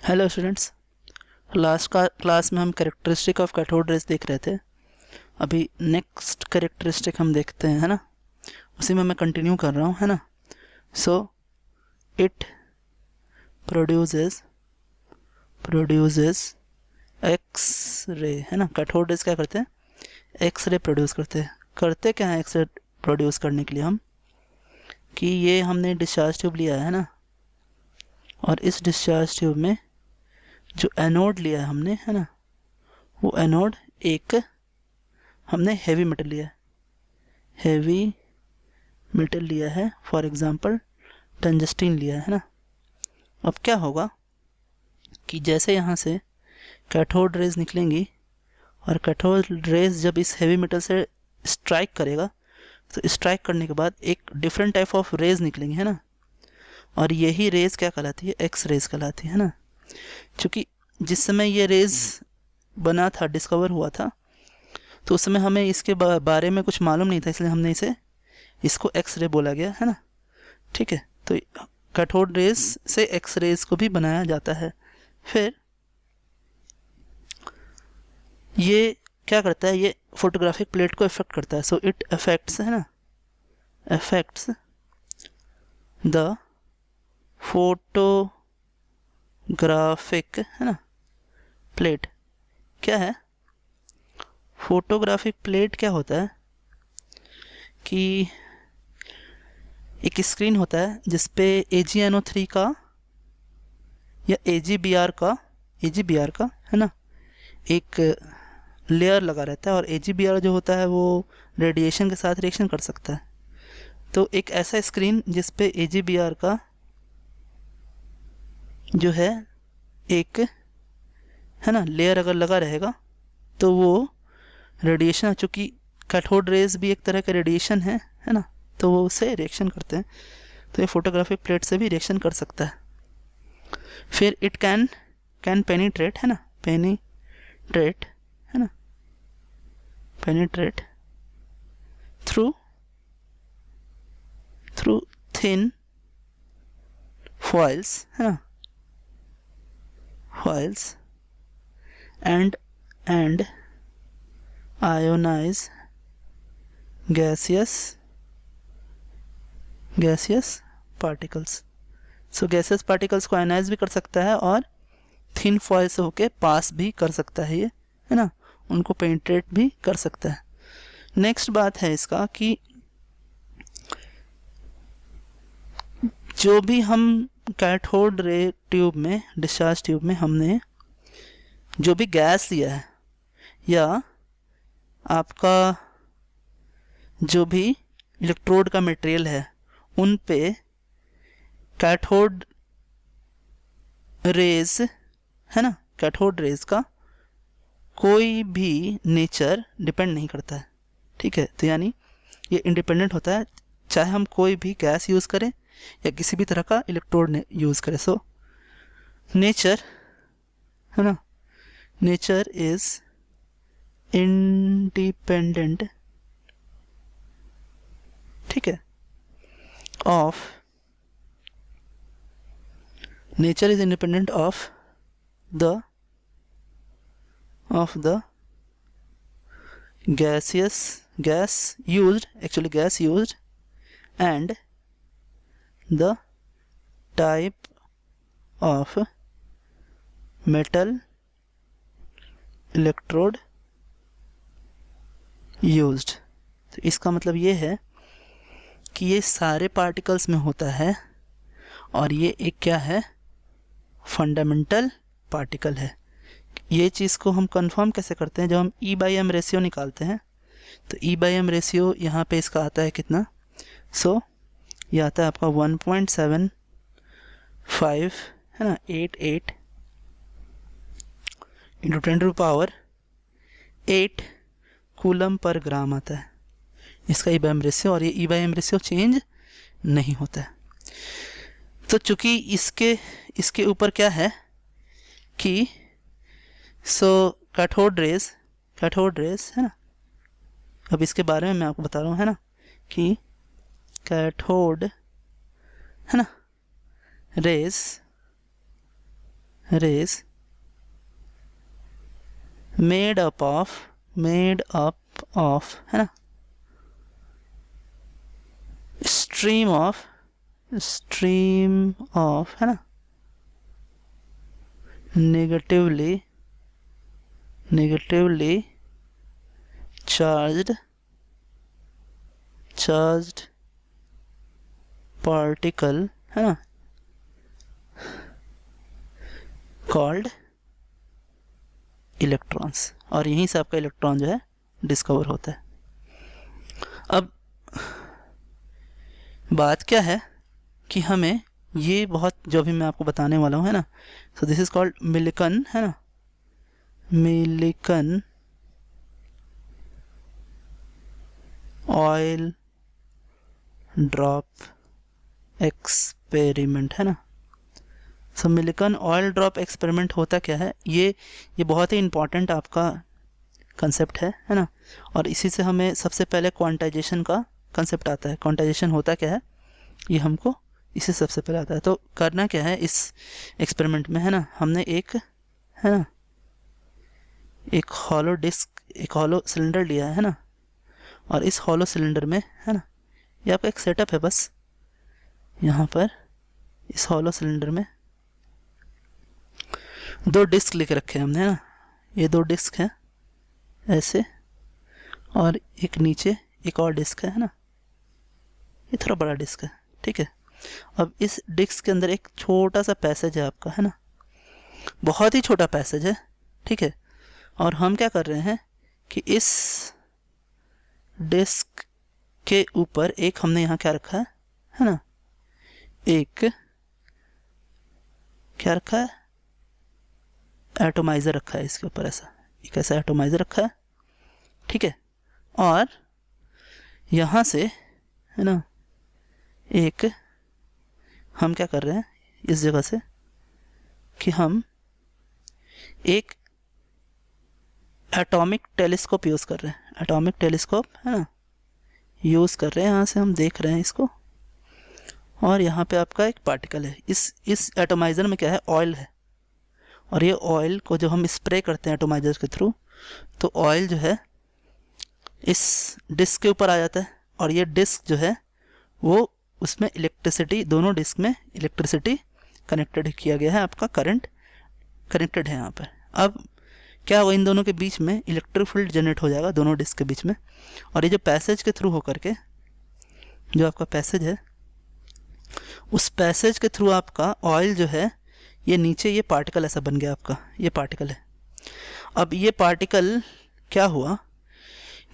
Hello students. Last का class में हम कैरेक्टरिस्टिक ऑफ कैथोड रेज देख रहे थे। अभी नेक्स्ट कैरेक्टरिस्टिक हम देखते हैं, है ना। उसी में मैं कंटिन्यू कर रहा हूँ, है ना। So it produces X ray, है ना। कैथोड रेज क्या करते हैं? एक्स रे प्रोड्यूस करते क्या है एक्स रे प्रोड्यूस करने के लिए हम, कि ये हमने डिस्चार्ज ट्यूब लिया है ना, और इस डिस्चार्ज ट्यूब में जो एनोड लिया है हमने, है ना, वो एनोड एक हमने हैवी मेटल लिया है, फॉर एग्जांपल टंजस्टीन लिया है ना। अब क्या होगा कि जैसे यहाँ से कैथोड रेज निकलेंगी और कैथोड रेज जब इस हैवी मेटल से स्ट्राइक करेगा, तो स्ट्राइक करने के बाद एक डिफरेंट टाइप ऑफ रेज निकलेंगी, है ना। और यही रेज क्या कहलाती है? एक्स रेज कहलाती है ना। क्योंकि जिस समय ये रेज बना था, डिस्कवर हुआ था, तो उस समय हमें इसके बारे में कुछ मालूम नहीं था, इसलिए हमने इसको एक्स रे बोला गया, है ना। ठीक है, तो कैथोड रेज से एक्स रेज को भी बनाया जाता है। फिर ये क्या करता है? ये फोटोग्राफिक प्लेट को इफेक्ट करता है। सो इट अफेक्ट्स, है ना, अफेक्ट्स द फोटोग्राफिक, है ना, प्लेट। क्या है फोटोग्राफिक प्लेट? क्या होता है कि एक स्क्रीन होता है जिसपे AgNO3 का या AgBr का है ना, एक लेयर लगा रहता है। और AgBr जो होता है वो रेडिएशन के साथ रिएक्शन कर सकता है। तो एक ऐसा स्क्रीन जिसपे AgBr का जो है एक, है ना, लेयर अगर लगा रहेगा तो वो रेडिएशन, चूँकि कैथोड रेज भी एक तरह का रेडिएशन है ना, तो वो उससे रिएक्शन करते हैं। तो ये फोटोग्राफिक प्लेट से भी रिएक्शन कर सकता है। फिर इट कैन पेनिट्रेट, है ना, पेनिट्रेट, है ना, पेनिट्रेट थ्रू थिन फॉइल्स, है ना, foils and ionize gaseous particles. So gaseous particles को आयोनाइज भी कर सकता है और थिन फॉइल से होके पास भी कर सकता है ये, है ना, उनको पेनिट्रेट भी कर सकता है। नेक्स्ट बात है इसका कि जो भी हम कैथोड रे ट्यूब में, डिस्चार्ज ट्यूब में हमने जो भी गैस लिया है, या आपका जो भी इलेक्ट्रोड का मटेरियल है, उन पे कैथोड रेज, है ना, कैथोड रेज का कोई भी नेचर डिपेंड नहीं करता है। ठीक है, तो यानी ये इंडिपेंडेंट होता है, चाहे हम कोई भी गैस यूज़ करें या किसी भी तरह का इलेक्ट्रोड यूज़ करें। सो नेचर, है ना, नेचर इज इंडिपेंडेंट, ठीक है, of nature is independent of the gas used and the type of metal electrode used। तो इसका मतलब ये है कि ये सारे पार्टिकल्स में होता है, और ये एक क्या है? फंडामेंटल पार्टिकल है। ये चीज़ को हम कंफर्म कैसे करते हैं? जब हम E/M रेशियो निकालते हैं, तो E/M रेशियो यहाँ पे इसका आता है कितना? सो ये आता है आपका 1.75, है ना, 88 इंटू 10⁻8 कूलम पर ग्राम आता है इसका E/M रेशियो। और ये E/M रेशियो चेंज नहीं होता है। तो चूँकि इसके ऊपर क्या है कि कैथोड रेज, है ना, अब इसके बारे में मैं आपको बता रहा हूँ, है ना, कि कैथोड, है ना, rays made up of है ना stream of है ना negatively charged particle है ना कॉल्ड इलेक्ट्रॉन्स, और यहीं से आपका इलेक्ट्रॉन जो है डिस्कवर होता है। अब बात क्या है कि हमें ये बहुत जो भी मैं आपको बताने वाला हूँ है ना, so this is called Millikan है ना, मिलिकन ऑयल ड्रॉप एक्सपेरिमेंट है ना। सो मिलिकन ऑयल ड्रॉप एक्सपेरिमेंट होता क्या है, ये बहुत ही इम्पॉर्टेंट आपका कंसेप्ट है ना, और इसी से हमें सबसे पहले क्वांटाइजेशन का कंसेप्ट आता है। क्वांटाइजेशन होता क्या है ये हमको इसे सबसे पहले आता है। तो करना क्या है इस एक्सपेरिमेंट में है ना, हमने एक है ना एक हॉलो डिस्क, एक हॉलो सिलेंडर लिया है ना, और इस हॉलो सिलेंडर में है ना ये आपका एक सेटअप है। बस यहाँ पर इस हॉलो सिलेंडर में दो डिस्क लेके रखे हैं हमने है ना, ये दो डिस्क हैं ऐसे, और एक नीचे एक और डिस्क है ना, ये थोड़ा बड़ा डिस्क है, ठीक है। अब इस डिस्क के अंदर एक छोटा सा पैसेज है आपका है ना, बहुत ही छोटा पैसेज है, ठीक है। और हम क्या कर रहे हैं कि इस डिस्क के ऊपर एक हमने यहाँ क्या रखा है ना, एक क्या रखा है, एटोमाइज़र रखा है इसके ऊपर, ऐसा एक ऐसा एटोमाइज़र रखा है, ठीक है। और यहाँ से है ना एक हम क्या कर रहे हैं इस जगह से कि हम एक एटॉमिक टेलीस्कोप यूज़ कर रहे हैं, एटॉमिक टेलीस्कोप है ना यूज़ कर रहे हैं। यहाँ से हम देख रहे हैं इसको, और यहाँ पे आपका एक पार्टिकल है, इस एटोमाइज़र में क्या है, ऑयल है, और ये ऑयल को जो हम स्प्रे करते हैं एटोमाइज़र के थ्रू, तो ऑयल जो है इस डिस्क के ऊपर आ जाता है, और ये डिस्क जो है वो उसमें इलेक्ट्रिसिटी, दोनों डिस्क में इलेक्ट्रिसिटी कनेक्टेड किया गया है, आपका करंट कनेक्टेड है यहाँ पर। अब क्या होगा, इन दोनों के बीच में इलेक्ट्रिक फील्ड जनरेट हो जाएगा दोनों डिस्क के बीच में, और ये जो पैसेज के थ्रू होकर के, जो आपका पैसेज है, उस पैसेज के थ्रू आपका ऑयल जो है ये नीचे ये पार्टिकल ऐसा बन गया आपका, ये पार्टिकल है। अब ये पार्टिकल क्या हुआ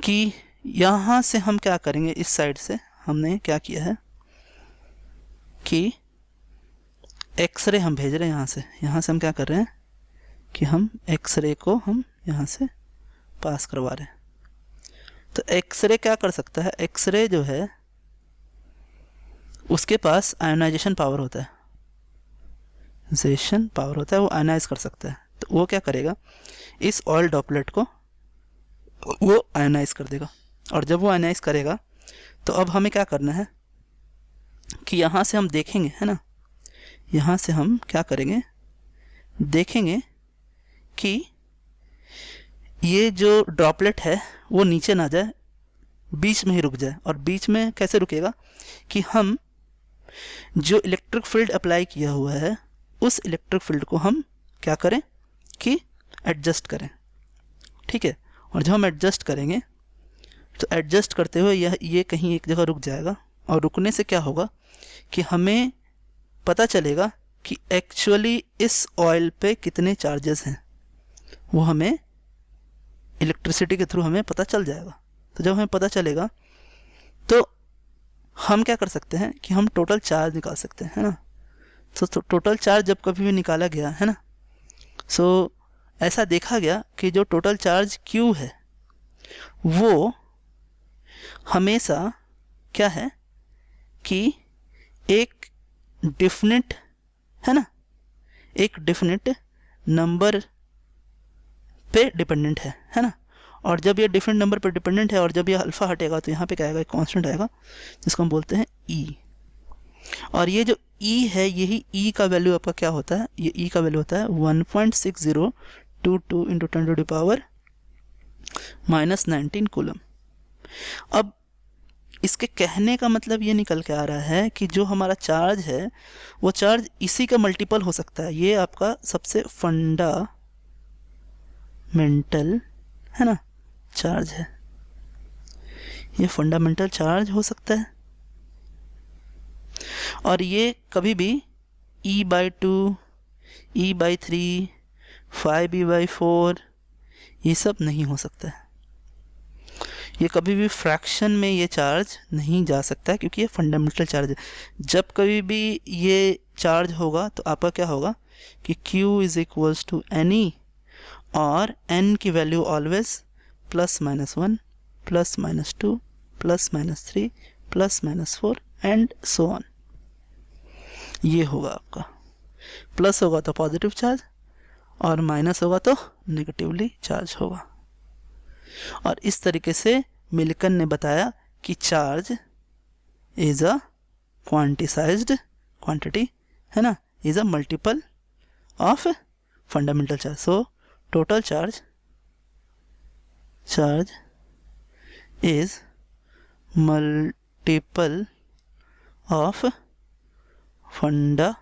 कि यहाँ से हम क्या करेंगे, इस साइड से हमने क्या किया है कि एक्सरे हम भेज रहे हैं यहाँ से हम क्या कर रहे हैं कि हम एक्सरे को हम यहाँ से पास करवा रहे हैं। तो एक्सरे क्या कर सकता है, एक्सरे जो है उसके पास आयोनाइजेशन पावर होता है, वो आयोनाइज कर सकता है। तो वो क्या करेगा, इस ऑयल ड्रॉपलेट को वो आयोनाइज कर देगा, और जब वो आयोनाइज करेगा तो अब हमें क्या करना है कि यहाँ से हम देखेंगे है ना, यहाँ से हम क्या करेंगे, देखेंगे कि ये जो ड्रॉपलेट है वो नीचे ना जाए, बीच में ही रुक जाए। और बीच में कैसे रुकेगा कि हम जो इलेक्ट्रिक फील्ड अप्लाई किया हुआ है उस इलेक्ट्रिक फील्ड को हम क्या करें कि एडजस्ट करें, ठीक है। और जब हम एडजस्ट करेंगे तो एडजस्ट करते हुए ये कहीं एक जगह रुक जाएगा, और रुकने से क्या होगा कि हमें पता चलेगा कि एक्चुअली इस ऑयल पे कितने चार्जेस हैं, वो हमें इलेक्ट्रिसिटी के थ्रू हमें पता चल जाएगा। तो जब हमें पता चलेगा तो हम क्या कर सकते हैं कि हम टोटल चार्ज निकाल सकते हैं, है ना। तो टोटल चार्ज जब कभी भी निकाला गया है ना, सो ऐसा देखा गया कि जो टोटल चार्ज Q है वो हमेशा क्या है कि एक डिफिनिट है ना, एक डिफिनिट नंबर पे डिपेंडेंट है ना। और जब ये डिफरेंट नंबर पे डिपेंडेंट है और जब ये अल्फ़ा हटेगा तो यहाँ पे क्या आएगा, एक कांस्टेंट आएगा जिसको हम बोलते हैं E। और ये जो ई है, यही ई का वैल्यू आपका क्या होता है, ये ई का वैल्यू होता है 1.6022 into 10 to the power -19 coulomb. अब इसके कहने का मतलब ये निकल के आ रहा है कि जो हमारा चार्ज है वो चार्ज इसी का मल्टीपल हो सकता है। ये आपका सबसे फंडामेंटल है ना चार्ज है, ये फंडामेंटल चार्ज हो सकता है। और ये कभी भी E/2, E/3, 5E/4 ये सब नहीं हो सकता है। ये कभी भी फ्रैक्शन में ये चार्ज नहीं जा सकता है, क्योंकि ये फंडामेंटल चार्ज है। जब कभी भी ये चार्ज होगा तो आपका क्या होगा कि Q is equals to NE, और N की value always +-1, +-2, +-3, +-4 and so on. ये होगा आपका, प्लस होगा तो पॉजिटिव चार्ज और माइनस होगा तो नेगेटिवली चार्ज होगा। और इस तरीके से मिल्कन ने बताया कि चार्ज इज अ क्वांटिसाइज्ड क्वांटिटी है ना, is a multiple of fundamental charge. So total charge is multiple of fundamental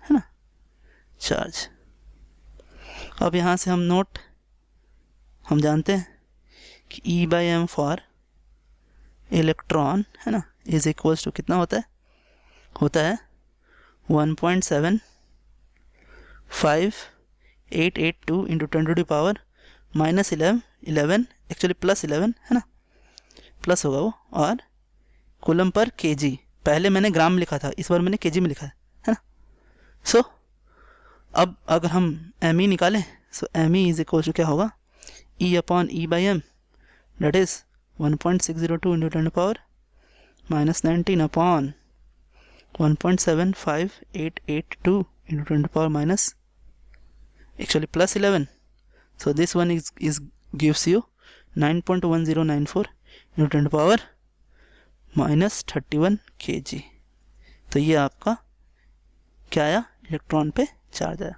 है ना चार्ज। अब यहाँ से हम जानते हैं कि E/m फॉर इलेक्ट्रॉन है ना इज इक्वल्स टू कितना होता है 1.7582 into 10 to the power -11 actually +11 है ना, प्लस होगा वो, और कूलम पर kg। पहले मैंने ग्राम लिखा था, इस बार मैंने kg में लिखा है ना। सो अब अगर हम ME निकालें, सो ME इज इक्वल टू क्या होगा E/E/m, that is 1.602 into 10 to the power -19 upon 1.75882 into 10 to the power +11. So this one is gives you 9.1094 into 10 to the power -31 kg। तो ये आपका क्या आया, इलेक्ट्रॉन पे चार्ज आया।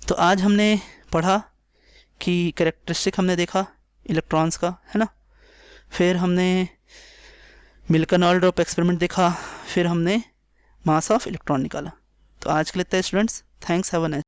तो आज हमने पढ़ा कि कैरेक्टरिस्टिक हमने देखा इलेक्ट्रॉन्स का है ना, फिर हमने मिल्कन ऑयल ड्रॉप एक्सपेरिमेंट देखा, फिर हमने मास ऑफ इलेक्ट्रॉन निकाला। तो आज के लिए इतना students, thanks, have a nice